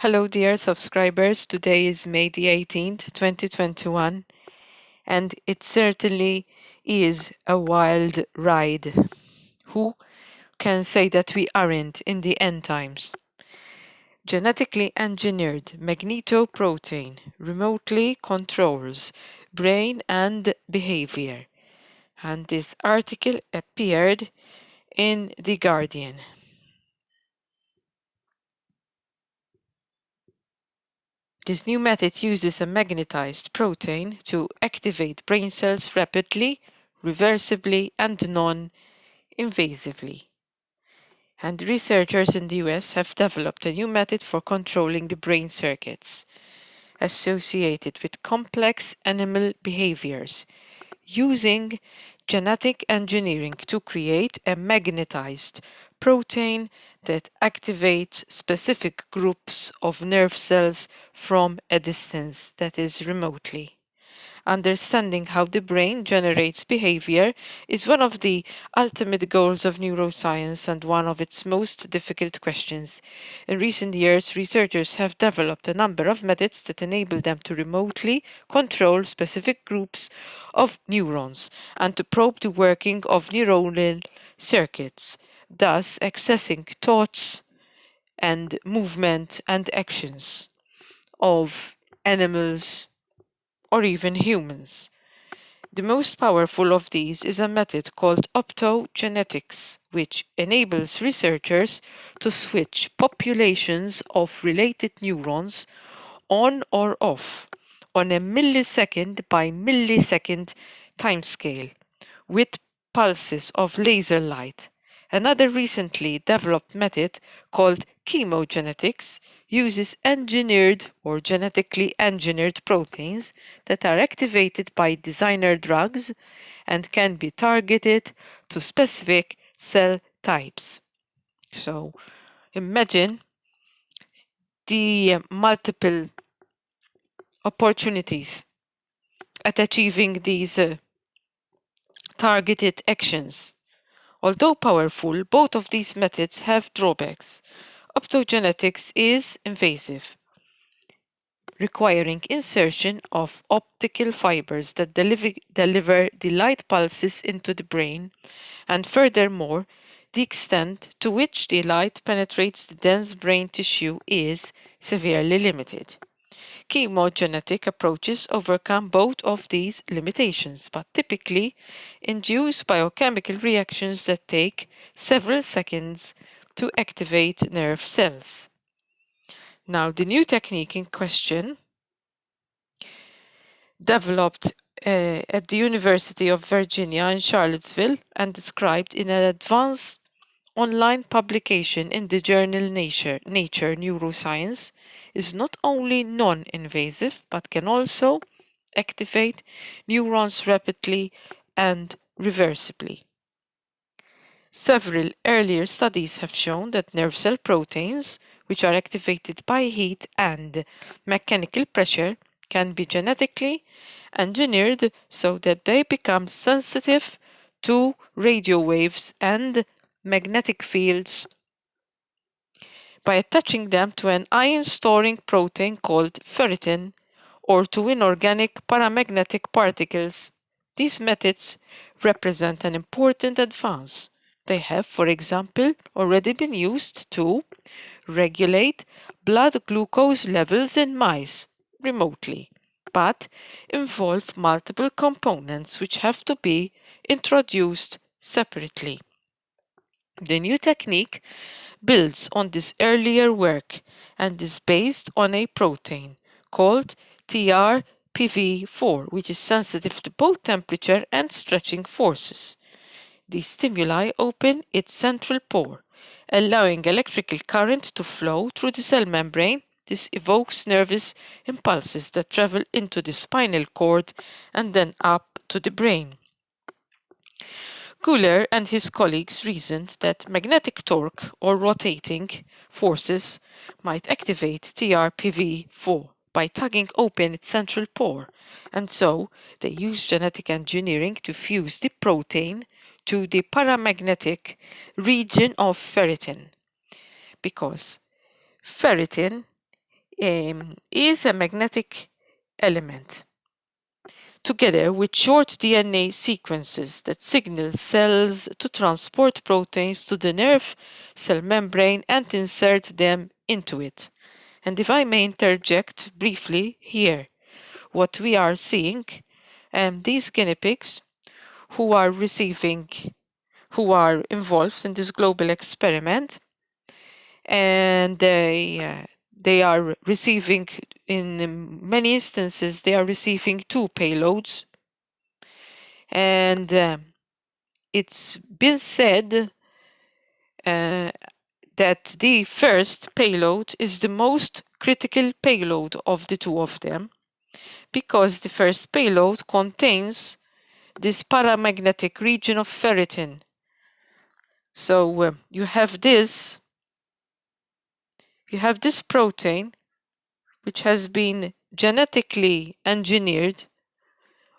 Hello, dear subscribers. Today is May the 18th, 2021, and it certainly is a wild ride. Who can say that we aren't in the end times? Genetically engineered magneto protein remotely controls brain and behavior. And this article appeared in The Guardian. This new method uses a magnetized protein to activate brain cells rapidly, reversibly, and non-invasively. And researchers in the US have developed a new method for controlling the brain circuits associated with complex animal behaviors, using genetic engineering to create a magnetized protein that activates specific groups of nerve cells from a distance, that is, remotely. Understanding how the brain generates behavior is one of the ultimate goals of neuroscience and one of its most difficult questions. In recent years, researchers have developed a number of methods that enable them to remotely control specific groups of neurons and to probe the working of neuronal circuits, thus accessing thoughts and movement and actions of animals or even humans. The most powerful of these is a method called optogenetics, which enables researchers to switch populations of related neurons on or off on a millisecond by millisecond timescale with pulses of laser light. Another recently developed method called chemogenetics uses engineered or genetically engineered proteins that are activated by designer drugs and can be targeted to specific cell types. So imagine the multiple opportunities at achieving these targeted actions. Although powerful, both of these methods have drawbacks. Optogenetics is invasive, requiring insertion of optical fibers that deliver the light pulses into the brain, and furthermore, the extent to which the light penetrates the dense brain tissue is severely limited. Chemogenetic approaches overcome both of these limitations, but typically induce biochemical reactions that take several seconds to activate nerve cells. Now, the new technique in question, developed at the University of Virginia in Charlottesville and described in an advanced online publication in the journal Nature Neuroscience, is not only non-invasive but can also activate neurons rapidly and reversibly. Several earlier studies have shown that nerve cell proteins, which are activated by heat and mechanical pressure, can be genetically engineered so that they become sensitive to radio waves and magnetic fields by attaching them to an ion-storing protein called ferritin or to inorganic paramagnetic particles. These methods represent an important advance. They have, for example, already been used to regulate blood glucose levels in mice remotely, but involve multiple components which have to be introduced separately. The new technique builds on this earlier work and is based on a protein called TRPV4, which is sensitive to both temperature and stretching forces. These stimuli open its central pore, allowing electrical current to flow through the cell membrane. This evokes nervous impulses that travel into the spinal cord and then up to the brain. Guler and his colleagues reasoned that magnetic torque or rotating forces might activate TRPV4 by tugging open its central pore, and so they used genetic engineering to fuse the protein to the paramagnetic region of ferritin. Because ferritin is a magnetic element, together with short DNA sequences that signal cells to transport proteins to the nerve cell membrane and insert them into it. And if I may interject briefly here, what we are seeing, these guinea pigs who are involved in this global experiment, and they are receiving, in many instances, they are receiving 2 payloads. And it's been said that the first payload is the most critical payload of the 2 of them, because the first payload contains this paramagnetic region of ferritin. So you have this protein which has been genetically engineered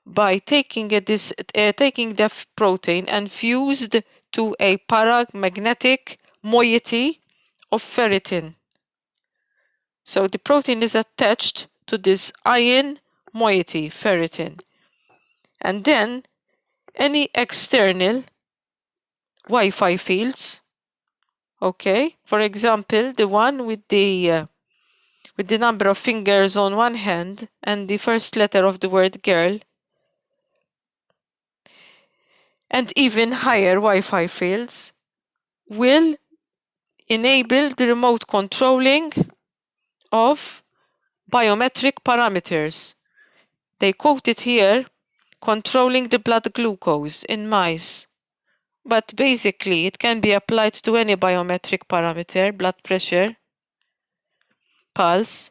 by taking the protein and fused to a paramagnetic moiety of ferritin. So the protein is attached to this ion moiety, ferritin. And then any external Wi-Fi fields, okay, for example, the one with the number of fingers on one hand and the first letter of the word girl, and even higher Wi-Fi fields, will enable the remote controlling of biometric parameters. They quote it here, controlling the blood glucose in mice. But basically, it can be applied to any biometric parameter, blood pressure, pulse,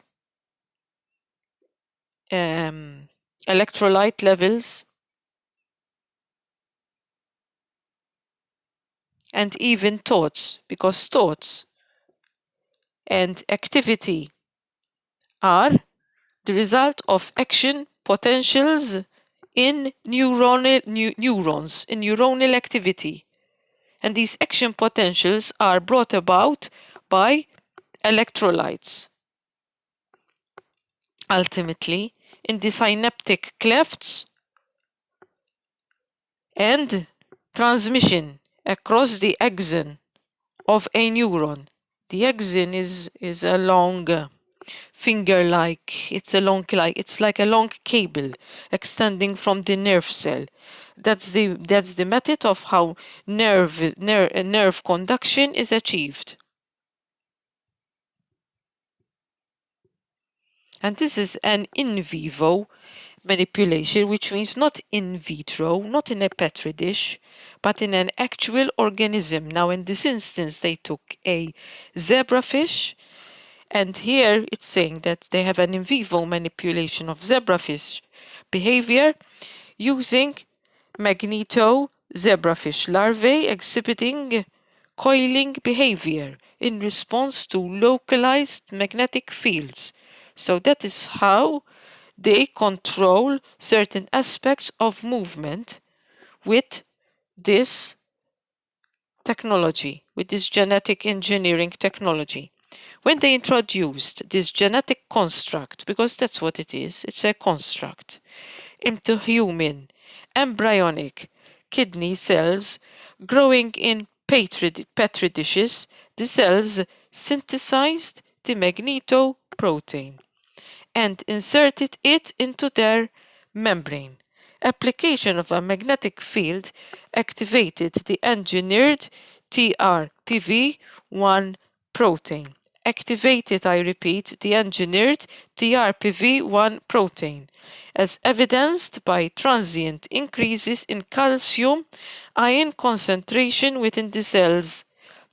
electrolyte levels, and even thoughts, because thoughts and activity are the result of action potentials in neurons, in neuronal activity. And these action potentials are brought about by electrolytes. Ultimately, in the synaptic clefts and transmission across the axon of a neuron. The axon is a long finger-like, it's like a long cable extending from the nerve cell. That's the method of how nerve conduction is achieved. And this is an in vivo manipulation, which means not in vitro, not in a petri dish, but in an actual organism. Now, in this instance, they took a zebrafish, and here it's saying that they have an in vivo manipulation of zebrafish behavior using magneto zebrafish larvae exhibiting coiling behavior in response to localized magnetic fields. So that is how they control certain aspects of movement with this technology, with this genetic engineering technology. When they introduced this genetic construct, because that's what it is, it's a construct, into human embryonic kidney cells growing in petri dishes, the cells synthesized the magneto protein and inserted it into their membrane. Application of a magnetic field activated the engineered TRPV1 protein. Activated, I repeat, the engineered TRPV1 protein, as evidenced by transient increases in calcium ion concentration within the cells,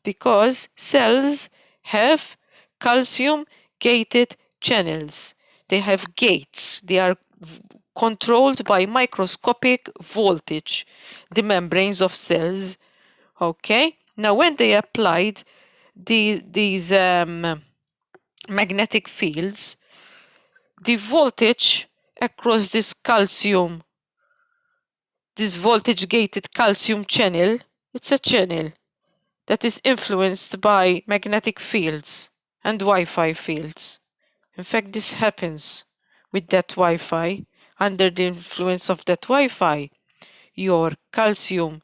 because cells have calcium gated channels. They have gates. They are controlled by microscopic voltage, the membranes of cells. Okay? Now, when they applied these magnetic fields, the voltage across this voltage gated calcium channel, it's a channel that is influenced by magnetic fields and Wi-Fi fields. In fact, this happens with that Wi-Fi. Under the influence of that Wi-Fi, your calcium,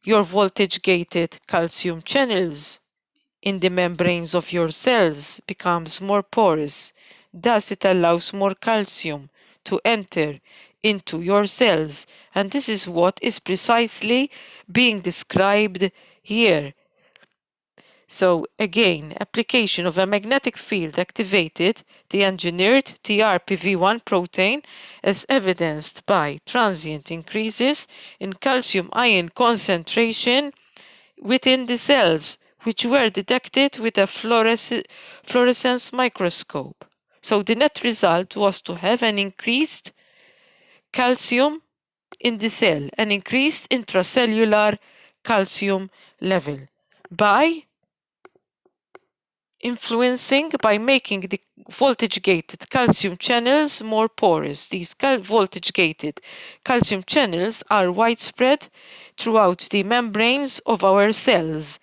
your voltage-gated calcium channels in the membranes of your cells becomes more porous. Thus, it allows more calcium to enter into your cells. And this is what is precisely being described here. So again, application of a magnetic field activated the engineered TRPV1 protein as evidenced by transient increases in calcium ion concentration within the cells, which were detected with a fluorescence microscope. So the net result was to have an increased calcium in the cell, an increased intracellular calcium level by influencing by making the voltage-gated calcium channels more porous. These voltage-gated calcium channels are widespread throughout the membranes of our cells,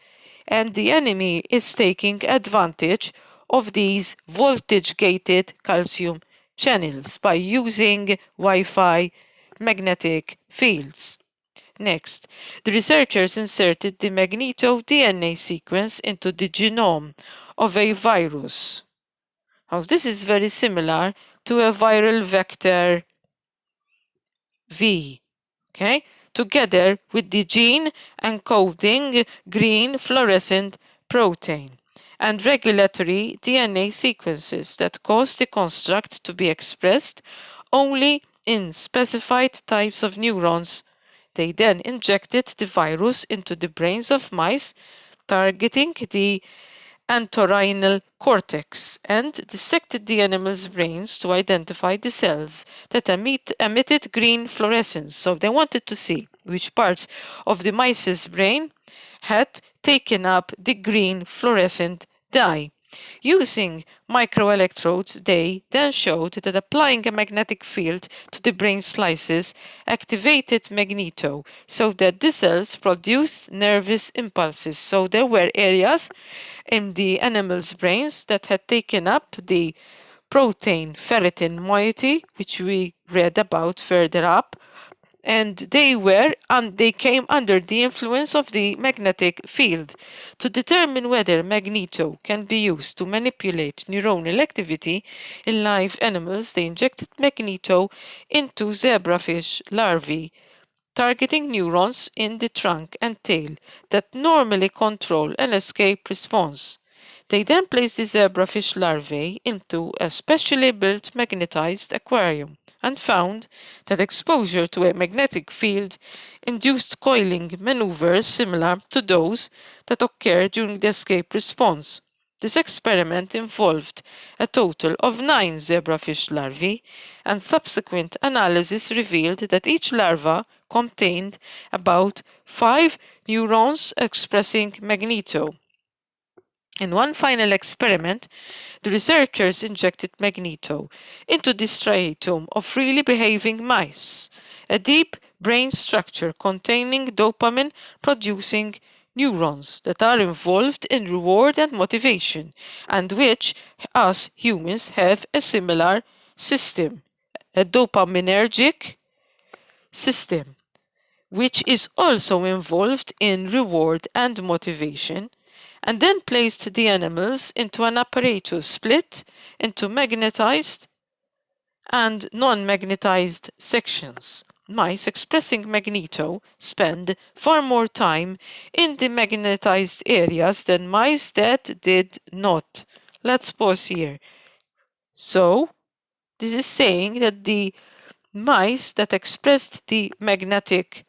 and the enemy is taking advantage of these voltage-gated calcium channels by using Wi-Fi magnetic fields. Next, the researchers inserted the magneto DNA sequence into the genome of a virus. Now, this is very similar to a viral vector V, okay? Together with the gene encoding green fluorescent protein and regulatory DNA sequences that cause the construct to be expressed only in specified types of neurons. They then injected the virus into the brains of mice, targeting the entorhinal cortex, and dissected the animal's brains to identify the cells that emitted green fluorescence. So they wanted to see which parts of the mice's brain had taken up the green fluorescent dye. Using microelectrodes, they then showed that applying a magnetic field to the brain slices activated magneto so that the cells produced nervous impulses. So there were areas in the animal's brains that had taken up the protein ferritin moiety, which we read about further up, and they came under the influence of the magnetic field. To determine whether magneto can be used to manipulate neuronal activity in live animals, they injected magneto into zebrafish larvae, targeting neurons in the trunk and tail that normally control an escape response. They then placed the zebrafish larvae into a specially built magnetized aquarium and found that exposure to a magnetic field induced coiling maneuvers similar to those that occur during the escape response. This experiment involved a total of 9 zebrafish larvae, and subsequent analysis revealed that each larva contained about 5 neurons expressing magneto. In one final experiment, the researchers injected magneto into the striatum of freely behaving mice, a deep brain structure containing dopamine producing neurons that are involved in reward and motivation, and which us humans have a similar system, a dopaminergic system, which is also involved in reward and motivation, and then placed the animals into an apparatus split into magnetized and non-magnetized sections. Mice expressing magneto spend far more time in the magnetized areas than mice that did not. Let's pause here. So, this is saying that the mice that expressed the magneto,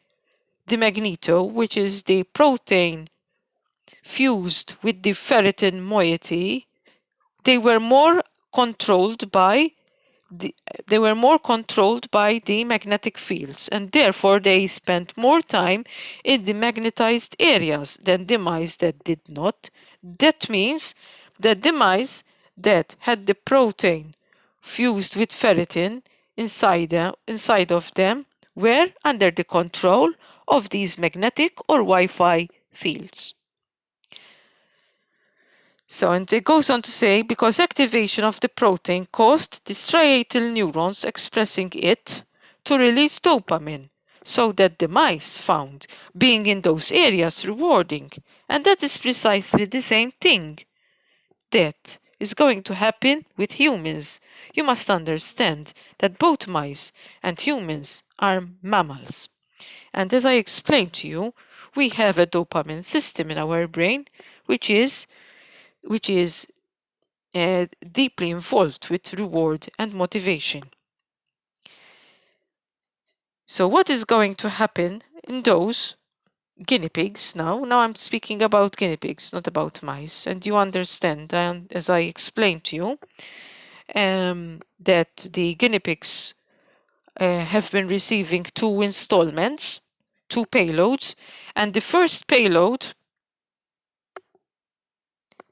which is the protein fused with the ferritin moiety, they were more controlled by the magnetic fields, and therefore they spent more time in the magnetized areas than the mice that did not. That means that the mice that had the protein fused with ferritin inside of them were under the control of these magnetic or Wi-Fi fields. So, and it goes on to say, because activation of the protein caused the striatal neurons expressing it to release dopamine, so that the mice found being in those areas rewarding. And that is precisely the same thing that is going to happen with humans. You must understand that both mice and humans are mammals. And as I explained to you, we have a dopamine system in our brain which is deeply involved with reward and motivation. So what is going to happen in those guinea pigs now? Now I'm speaking about guinea pigs, not about mice. And you understand, and as I explained to you, that the guinea pigs have been receiving two installments, two payloads, and the first payload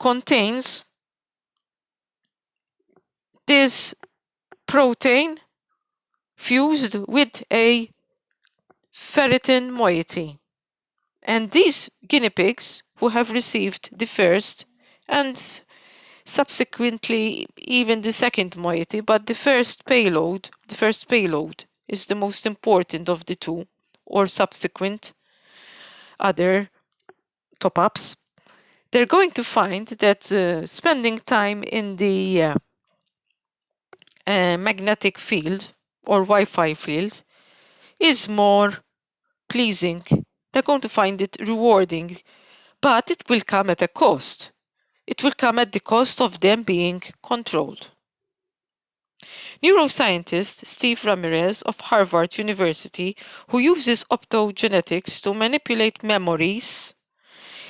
contains this protein fused with a ferritin moiety. And these guinea pigs who have received the first and subsequently even the second moiety, but the first payload is the most important of the two, or subsequent other top-ups. They're going to find that spending time in the magnetic field or Wi-Fi field is more pleasing. They're going to find it rewarding, but it will come at a cost. It will come at the cost of them being controlled. Neuroscientist Steve Ramirez of Harvard University, who uses optogenetics to manipulate memories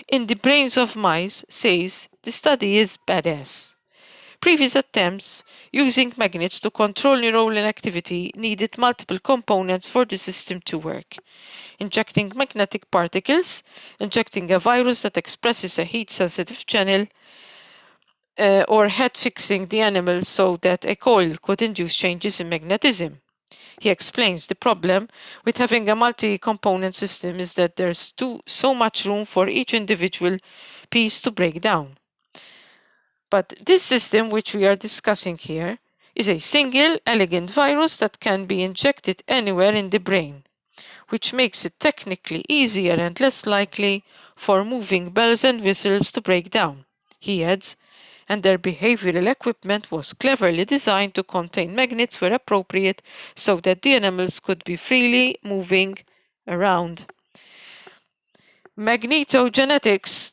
in the brains of mice, says the study is badass. Previous attempts using magnets to control neuronal activity needed multiple components for the system to work. Injecting magnetic particles, injecting a virus that expresses a heat-sensitive channel, or head fixing the animal so that a coil could induce changes in magnetism. He explains the problem with having a multi-component system is that there's so much room for each individual piece to break down. But this system which we are discussing here is a single elegant virus that can be injected anywhere in the brain, which makes it technically easier and less likely for moving bells and whistles to break down. He adds, and their behavioral equipment was cleverly designed to contain magnets where appropriate so that the animals could be freely moving around. Magnetogenetics,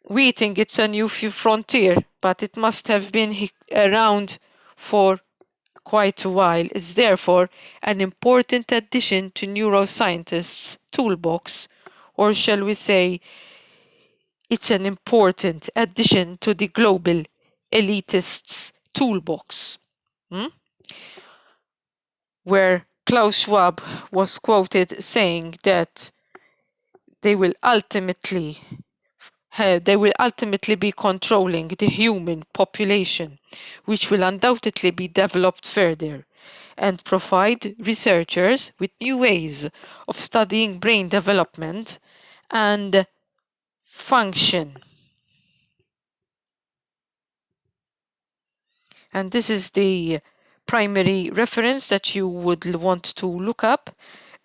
we think it's a new frontier, but it must have been around for quite a while, is therefore an important addition to neuroscientists' toolbox, or shall we say, it's an important addition to the global elitists' toolbox. Where Klaus Schwab was quoted saying that they will ultimately be controlling the human population, which will undoubtedly be developed further and provide researchers with new ways of studying brain development and function. And this is the primary reference that you would want to look up.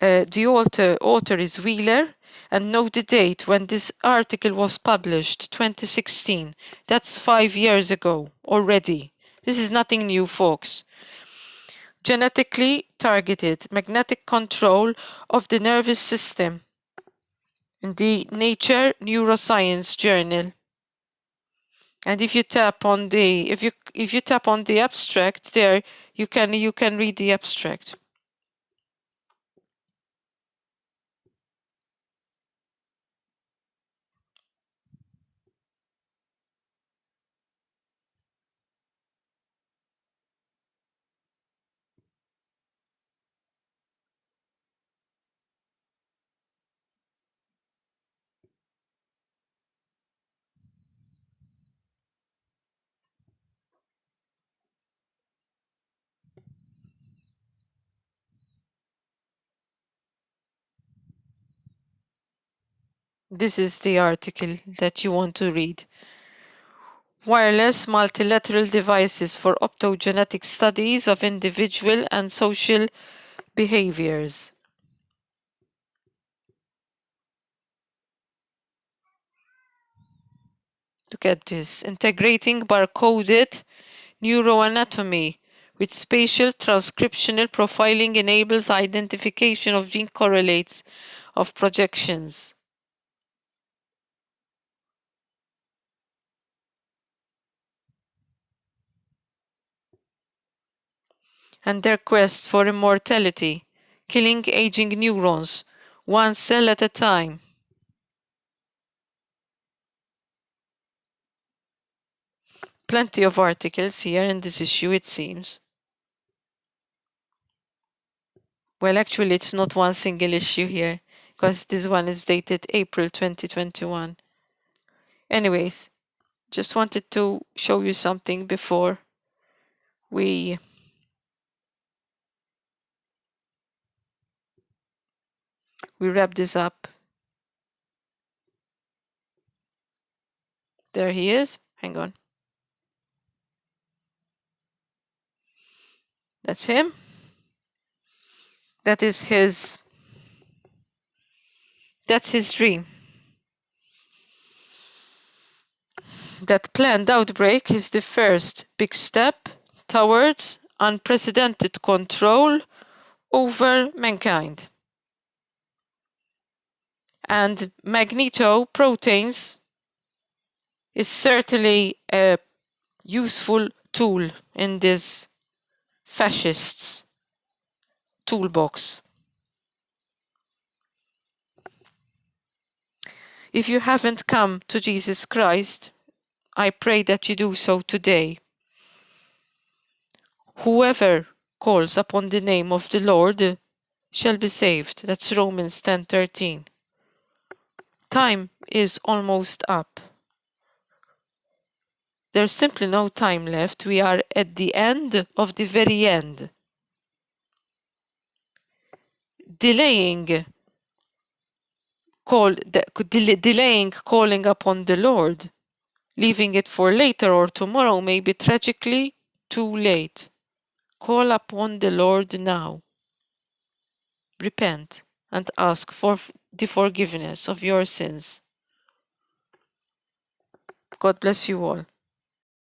The author is Wheeler, and note the date when this article was published, 2016. That's 5 years ago already. This is nothing new, folks. Genetically targeted magnetic control of the nervous system in the Nature Neuroscience Journal. And if you tap on the if you tap on the abstract there, you can read the abstract. This is the article that you want to read. wireless multilateral devices for optogenetic studies of individual and social behaviors. Look at this, integrating barcoded neuroanatomy with spatial transcriptional profiling enables identification of gene correlates of projections. And their quest for immortality, killing aging neurons, one cell at a time. Plenty of articles here in this issue, it seems. Well, actually, it's not one single issue here, because this one is dated April 2021. Anyways, just wanted to show you something before we wrap this up. There he is. Hang on. That's him. That's his dream. That planned outbreak is the first big step towards unprecedented control over mankind. And magneto proteins is certainly a useful tool in this fascists' toolbox. If you haven't come to Jesus Christ, I pray that you do so today. Whoever calls upon the name of the Lord shall be saved. That's Romans 10:13. Time is almost up. There's simply no time left. We are at the end of the very end. Delaying calling upon the Lord, leaving it for later or tomorrow may be tragically too late. Call upon the Lord now. Repent and ask for the forgiveness of your sins. God bless you all.